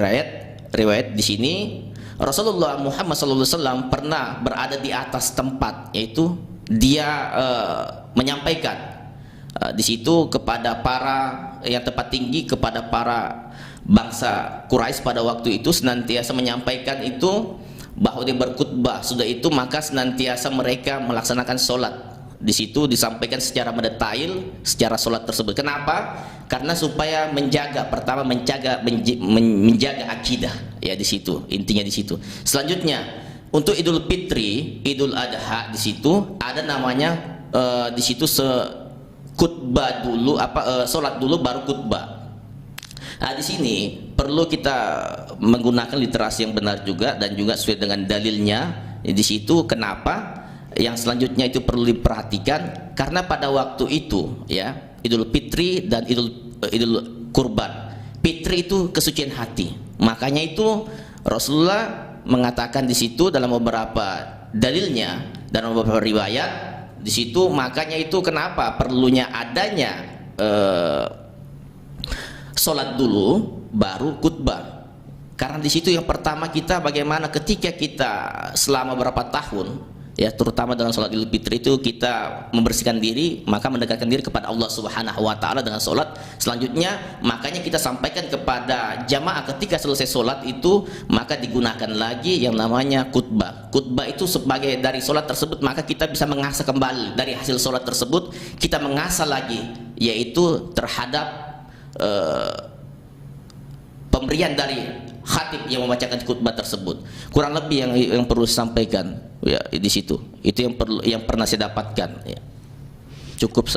S3: riwayat di sini Rasulullah Muhammad SAW pernah berada di atas tempat, yaitu dia menyampaikan di situ kepada para yang tempat tinggi, kepada para bangsa Quraisy pada waktu itu, senantiasa menyampaikan itu bahwa dia berkhutbah sudah itu maka senantiasa mereka melaksanakan sholat. Di situ disampaikan secara mendetail secara sholat tersebut. Kenapa? Karena supaya menjaga, pertama menjaga akidah, ya di situ intinya di situ. Selanjutnya untuk Idul Fitri, Idul Adha di situ ada namanya di situ khutbah dulu sholat dulu baru khutbah. Di sini perlu kita menggunakan literasi yang benar juga dan juga sesuai dengan dalilnya. Di situ kenapa? Yang selanjutnya itu perlu diperhatikan karena pada waktu itu ya Idul Fitri dan Idul Kurban. Fitri itu kesucian hati. Makanya itu Rasulullah mengatakan di situ dalam beberapa dalilnya, dalam beberapa riwayat di situ, makanya itu kenapa perlunya adanya sholat dulu baru khutbah. Karena di situ yang pertama kita bagaimana ketika kita selama berapa tahun ya, terutama dalam sholat Idul Fitri itu kita membersihkan diri, maka mendekatkan diri kepada Allah Subhanahu wa taala dengan sholat. Selanjutnya makanya kita sampaikan kepada jamaah ketika selesai sholat itu maka digunakan lagi yang namanya khutbah. Khutbah itu sebagai dari sholat tersebut, maka kita bisa mengasah kembali dari hasil sholat tersebut, kita mengasah lagi yaitu terhadap pemberian dari khatib yang membacakan khutbah tersebut. Kurang lebih yang perlu disampaikan ya di situ. Itu yang pernah saya dapatkan ya. Cukup.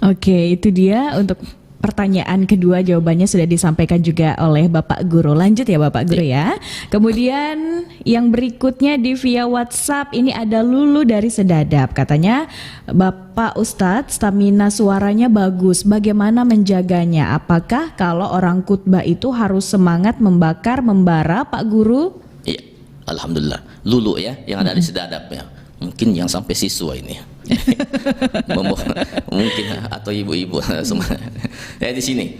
S2: Oke, itu dia untuk pertanyaan kedua, jawabannya sudah disampaikan juga oleh Bapak Guru. Lanjut ya Bapak Guru ya. Kemudian yang berikutnya di via WhatsApp ini ada Lulu dari Sedadap. Katanya, Bapak Ustadz, stamina suaranya bagus. Bagaimana menjaganya? Apakah kalau orang khutbah itu harus semangat membakar membara Pak Guru?
S3: Iya, alhamdulillah. Lulu ya yang ada di Sedadap ya. Mungkin yang sampai siswa ini. Mungkin atau ibu-ibu semua ya di sini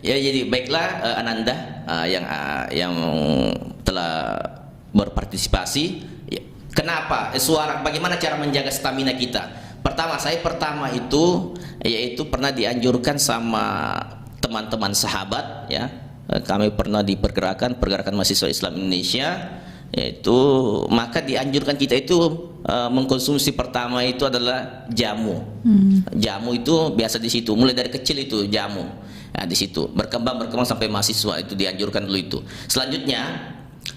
S3: ya. Jadi baiklah Ananda yang telah berpartisipasi ya. Kenapa suara, bagaimana cara menjaga stamina kita? Pertama itu yaitu pernah dianjurkan sama teman-teman sahabat ya, kami pernah di pergerakan mahasiswa Islam Indonesia, yaitu maka dianjurkan kita itu mengkonsumsi pertama itu adalah jamu. Jamu itu biasa di situ mulai dari kecil itu jamu. Nah, di situ berkembang sampai mahasiswa itu dianjurkan dulu itu. Selanjutnya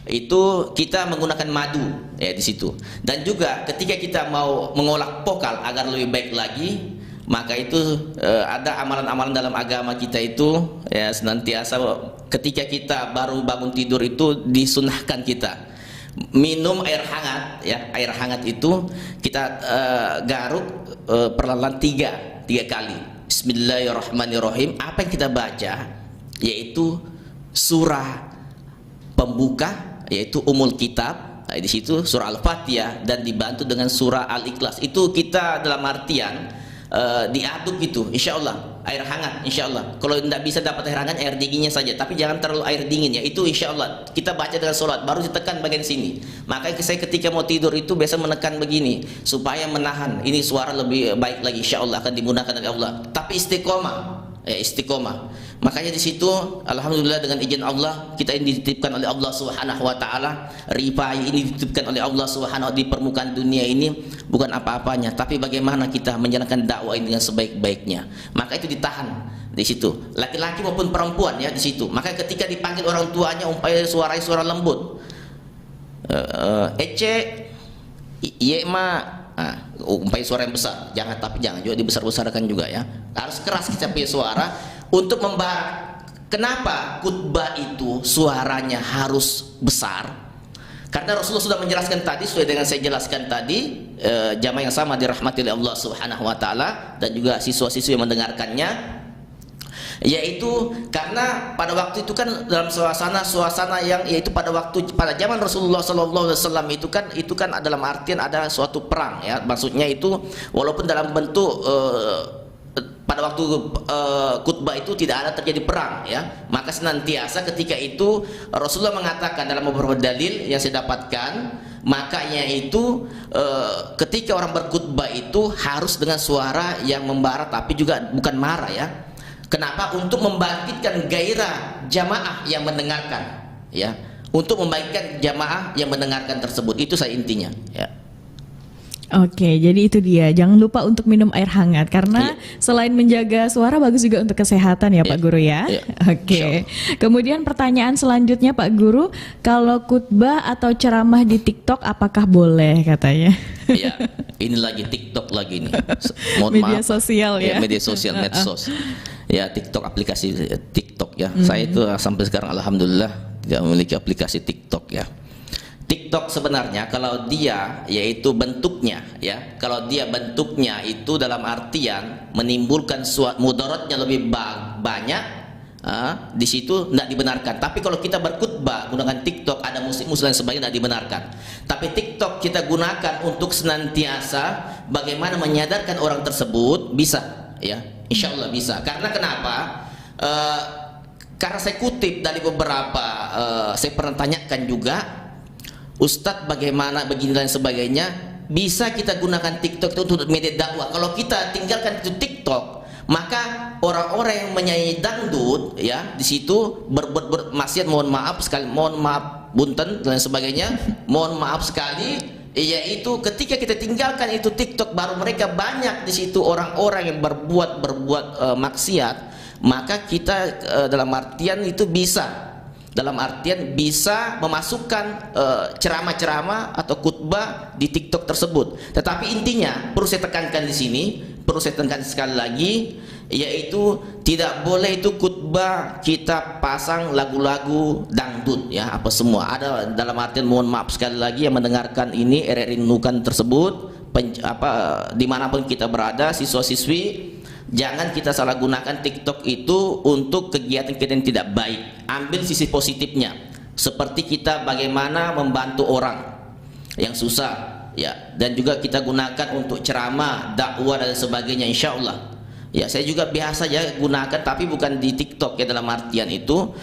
S3: itu kita menggunakan madu ya di situ. Dan juga ketika kita mau mengolah pokal agar lebih baik lagi, maka itu ada amalan-amalan dalam agama kita itu ya, senantiasa ketika kita baru bangun tidur itu disunahkan kita minum air hangat ya. Air hangat itu kita garuk perlahan tiga kali. Bismillahirrahmanirrahim. Apa yang kita baca yaitu surah pembuka yaitu Ummul Kitab. Nah, di situ surah Al-Fatihah dan dibantu dengan surah Al-Ikhlas. Itu kita dalam artian diaduk gitu, insya Allah air hangat, insya Allah. Kalau tidak bisa dapat air hangat, air dinginnya saja, tapi jangan terlalu air dingin ya. Itu insya Allah kita baca dengan sholat, baru ditekan bagian sini. Makanya saya ketika mau tidur itu biasa menekan begini supaya menahan ini suara lebih baik lagi, insya Allah akan dimudahkan oleh Allah. Tapi istiqomah ya, istiqomah. Makanya di situ alhamdulillah dengan izin Allah kita ini dititipkan oleh Allah Subhanahu wa taala. Rifai ini dititipkan oleh Allah Subhanahu di permukaan dunia ini bukan apa-apanya, tapi bagaimana kita menjalankan dakwah ini dengan sebaik-baiknya. Maka itu ditahan di situ. Laki-laki maupun perempuan ya di situ. Maka ketika dipanggil orang tuanya umpamanya suara lembut. Ece Yema, umpamanya suara yang besar, jangan juga dibesar-besarkan juga ya. Harus keras kita punya suara untuk membahas. Kenapa khutbah itu suaranya harus besar? Karena Rasulullah sudah menjelaskan tadi, sesuai dengan saya jelaskan tadi, jamaah yang sama dirahmati oleh Allah Subhanahu wa taala dan juga siswa-siswi yang mendengarkannya, yaitu karena pada waktu itu kan dalam suasana yang yaitu pada zaman Rasulullah sallallahu alaihi wasallam itu kan dalam artian ada suatu perang ya. Maksudnya itu walaupun dalam bentuk pada waktu khutbah itu tidak ada terjadi perang ya, maka senantiasa ketika itu Rasulullah mengatakan dalam beberapa dalil yang saya dapatkan, makanya itu ketika orang berkhutbah itu harus dengan suara yang membara tapi juga bukan marah ya. Kenapa? Untuk membangkitkan gairah jamaah yang mendengarkan ya, untuk membangkitkan jamaah yang mendengarkan tersebut. Itu saya intinya ya.
S2: Oke, jadi itu dia. Jangan lupa untuk minum air hangat karena selain menjaga suara bagus juga untuk kesehatan ya Pak Guru ya. Oke. Kemudian pertanyaan selanjutnya Pak Guru, kalau khutbah atau ceramah di TikTok apakah boleh katanya?
S3: Ya, ini lagi TikTok lagi nih.
S2: Media sosial ya.
S3: Media sosial, medsos. Ya, TikTok, aplikasi TikTok ya. Saya itu sampai sekarang alhamdulillah tidak memiliki aplikasi TikTok ya. TikTok sebenarnya kalau dia yaitu bentuknya ya, kalau dia bentuknya itu dalam artian menimbulkan suatu mudaratnya lebih banyak, di situ tidak dibenarkan. Tapi kalau kita berkhutbah menggunakan TikTok ada musik-musik dan sebagainya tidak dibenarkan. Tapi TikTok kita gunakan untuk senantiasa bagaimana menyadarkan orang tersebut bisa ya, insya Allah bisa. Karena kenapa? Karena saya kutip dari beberapa, saya pernah tanyakan juga, Ustadz bagaimana begini dan sebagainya, bisa kita gunakan TikTok itu untuk media dakwah. Kalau kita tinggalkan itu TikTok, maka orang-orang yang menyanyi dangdut ya di situ berbuat maksiat, mohon maaf sekali, mohon maaf bunten dan sebagainya, mohon maaf sekali, yaitu ketika kita tinggalkan itu TikTok, baru mereka banyak di situ orang-orang yang berbuat maksiat, maka kita dalam artian itu bisa memasukkan ceramah-ceramah atau khutbah di TikTok tersebut. Tetapi intinya perlu saya tekankan di sini, perlu saya tekankan sekali lagi, yaitu tidak boleh itu khutbah kita pasang lagu-lagu dangdut ya, apa semua. Ada dalam artian mohon maaf sekali lagi yang mendengarkan ini RRI Nunukan tersebut, dimanapun kita berada, siswa-siswi, jangan kita salah gunakan TikTok itu untuk kegiatan-kegiatan yang tidak baik. Ambil sisi positifnya, seperti kita bagaimana membantu orang yang susah ya, dan juga kita gunakan untuk ceramah, dakwah dan sebagainya, insya Allah ya. Saya juga biasa ya gunakan, tapi bukan di TikTok ya, dalam artian itu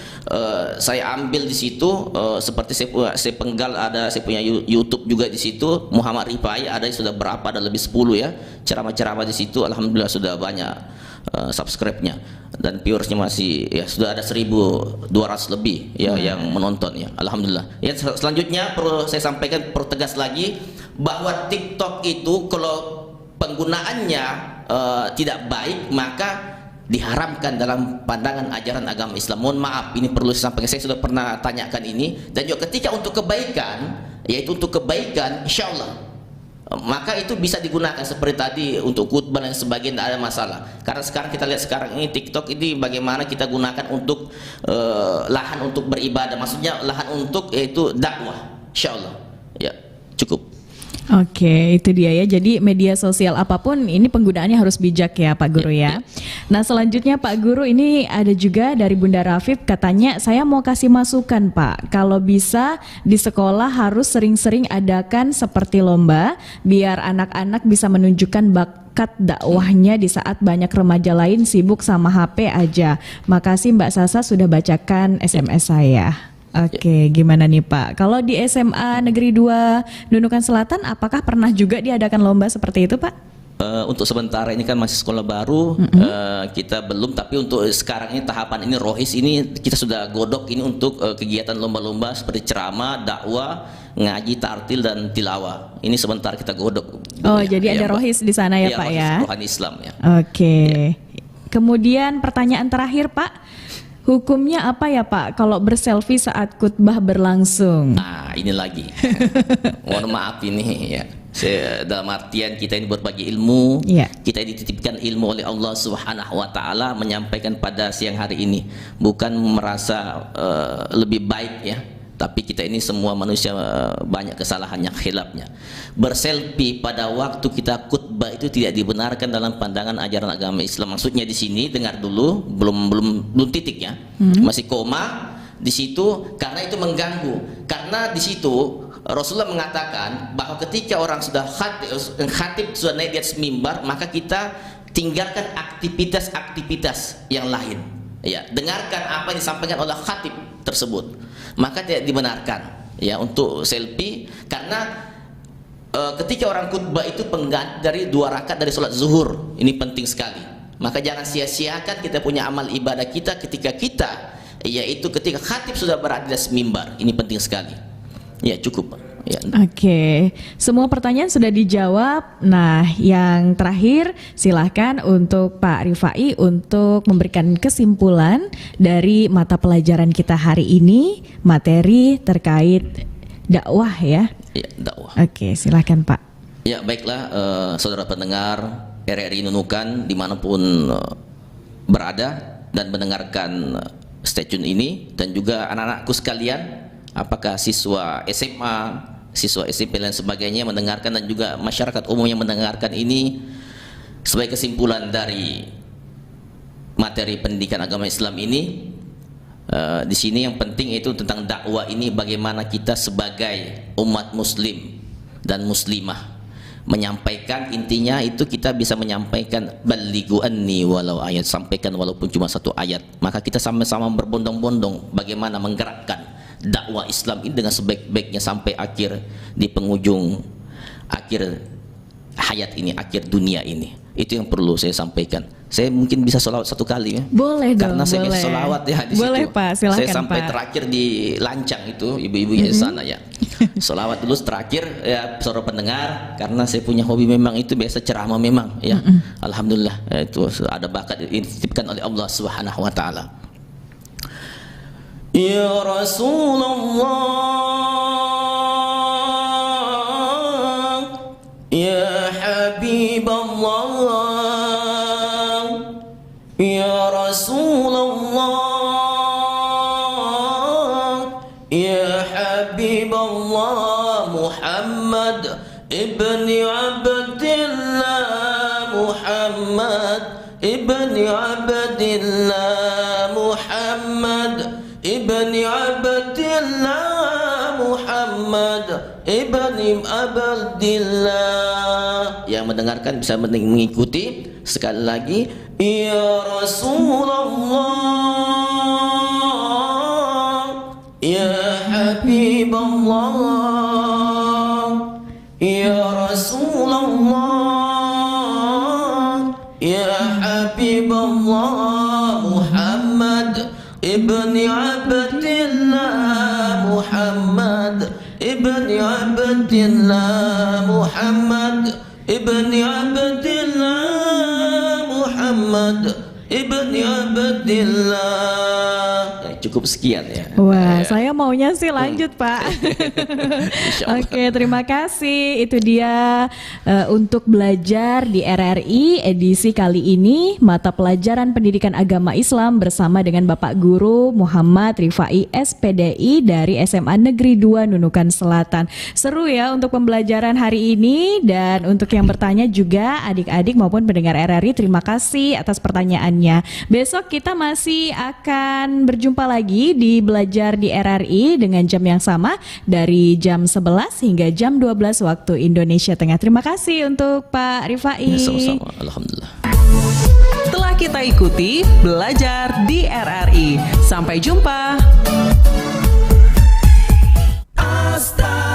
S3: saya ambil di situ, seperti saya penggal, ada saya punya YouTube juga di situ, Muhammad Rifai, ada sudah berapa, ada lebih 10 ya ceramah-ceramah di situ. Alhamdulillah sudah banyak subscribe-nya dan viewersnya masih ya, sudah ada 1.200 lebih ya yang menonton ya, alhamdulillah ya. Selanjutnya perlu saya sampaikan, perlu tegas lagi bahwa TikTok itu kalau penggunaannya tidak baik, maka diharamkan dalam pandangan ajaran agama Islam. Mohon maaf, ini perlu saya sampaikan, saya sudah pernah tanyakan ini. Dan juga ketika untuk kebaikan, yaitu untuk kebaikan, insya Allah maka itu bisa digunakan seperti tadi untuk khutbah dan sebagainya, tidak ada masalah. Karena sekarang kita lihat sekarang ini TikTok ini bagaimana kita gunakan untuk lahan untuk beribadah, maksudnya lahan untuk yaitu dakwah, insya Allah. Ya, cukup.
S2: Oke, itu dia ya. Jadi media sosial apapun ini penggunaannya harus bijak ya Pak Guru ya. Nah selanjutnya Pak Guru, ini ada juga dari Bunda Rafif, katanya saya mau kasih masukan Pak, kalau bisa di sekolah harus sering-sering adakan seperti lomba biar anak-anak bisa menunjukkan bakat dakwahnya di saat banyak remaja lain sibuk sama HP aja. Makasih Mbak Sasa sudah bacakan SMS saya. Oke, gimana nih Pak? Kalau di SMA Negeri 2 Nunukan Selatan, apakah pernah juga diadakan lomba seperti itu Pak?
S3: Untuk sementara ini kan masih sekolah baru, kita belum. Tapi untuk sekarang ini tahapan ini rohis ini kita sudah godok ini untuk kegiatan lomba-lomba seperti ceramah, dakwah, ngaji, tartil dan tilawah. Ini sebentar kita godok.
S2: Oh, jadi ada rohis di sana ya Pak
S3: rohis,
S2: ya?
S3: rohani Islam ya.
S2: Oke. Kemudian pertanyaan terakhir Pak. Hukumnya apa ya Pak kalau berselfie saat khutbah berlangsung?
S3: Nah, ini lagi. Mohon maaf ini ya. Dalam artian kita ini berbagi ilmu, kita dititipkan ilmu oleh Allah Subhanahu wa taala menyampaikan pada siang hari ini. Bukan merasa lebih baik ya. Tapi kita ini semua manusia banyak kesalahannya, khilafnya. Berselfie pada waktu kita khutbah itu tidak dibenarkan dalam pandangan ajaran agama Islam. Maksudnya di sini dengar dulu, belum titiknya, masih koma di situ, karena itu mengganggu. Karena di situ Rasulullah mengatakan bahwa ketika orang sudah khatib sudah naik di atas mimbar, maka kita tinggalkan aktivitas-aktivitas yang lain. Ya, dengarkan apa yang disampaikan oleh khatib tersebut. Maka tidak dibenarkan ya untuk selfie, karena ketika orang khutbah itu pengganti dari 2 rakaat dari sholat zuhur. Ini penting sekali. Maka jangan sia-siakan kita punya amal ibadah kita ketika yaitu ketika khatib sudah berada di atas mimbar. Ini penting sekali. Ya, cukup. Ya.
S2: Oke, semua pertanyaan sudah dijawab. Nah, yang terakhir silahkan untuk Pak Rifai untuk memberikan kesimpulan dari mata pelajaran kita hari ini, materi terkait dakwah ya.
S3: Ya, dakwah.
S2: Oke, silahkan Pak.
S3: Ya, baiklah saudara pendengar RRI Nunukan dimanapun berada dan mendengarkan stasiun ini, dan juga anak-anakku sekalian, apakah siswa SMA, siswa SMP dan sebagainya mendengarkan, dan juga masyarakat umum yang mendengarkan ini. Sebagai kesimpulan dari materi pendidikan agama Islam ini, di sini yang penting itu tentang dakwah ini, bagaimana kita sebagai umat muslim dan muslimah menyampaikan. Intinya itu kita bisa menyampaikan balighu anni walau ayat, sampaikan walaupun cuma 1 ayat. Maka kita sama-sama berbondong-bondong bagaimana menggerakkan dakwah Islam ini dengan sebaik-baiknya sampai akhir, di penghujung akhir hayat ini, akhir dunia ini. Itu yang perlu saya sampaikan. Saya mungkin bisa sholawat 1 kali ya.
S2: Boleh dong.
S3: Karena saya
S2: boleh.
S3: bisa sholawat ya di
S2: boleh,
S3: situ.
S2: Pak, silakan
S3: saya sampai
S2: Pak.
S3: terakhir di Lancang itu, ibu-ibu di sana ya. Sholawat dulu terakhir ya, saudara pendengar, karena saya punya hobi memang itu biasa ceramah memang ya. Alhamdulillah ya, itu ada bakat dititipkan oleh Allah Subhanahu wa taala. Ya Rasulullah, ya Habiballah, ya Rasulullah, ya Habiballah, Muhammad ibni Abdillah, Muhammad ibni Abdillah, Muhammad ibni Abdillah, Muhammad ibni Abdillah. Yang mendengarkan bisa mengikuti. Sekali lagi, ya Rasulullah, ya Habiballah, ya Rasulullah, ya Habiballah, Muhammad ibni Abdillah, Muhammad ibni Abdillah, Muhammad ibni Abdillah, Muhammad ibni Abdillah. Cukup sekian ya.
S2: Wah, saya maunya sih lanjut Pak.
S3: Insyaallah.
S2: Oke, terima kasih. Itu dia untuk belajar di RRI edisi kali ini, mata pelajaran pendidikan agama Islam bersama dengan Bapak Guru Muhammad Rifai SPDI dari SMA Negeri 2 Nunukan Selatan. Seru ya untuk pembelajaran hari ini, dan untuk yang bertanya juga adik-adik maupun pendengar RRI, terima kasih atas pertanyaannya. Besok kita masih akan berjumpa lagi di Belajar di RRI dengan jam yang sama dari jam 11 hingga jam 12 waktu Indonesia Tengah. Terima kasih untuk Pak Rifai.
S3: Ya, sama-sama. Alhamdulillah.
S1: Telah kita ikuti Belajar di RRI. Sampai jumpa.
S4: Hasta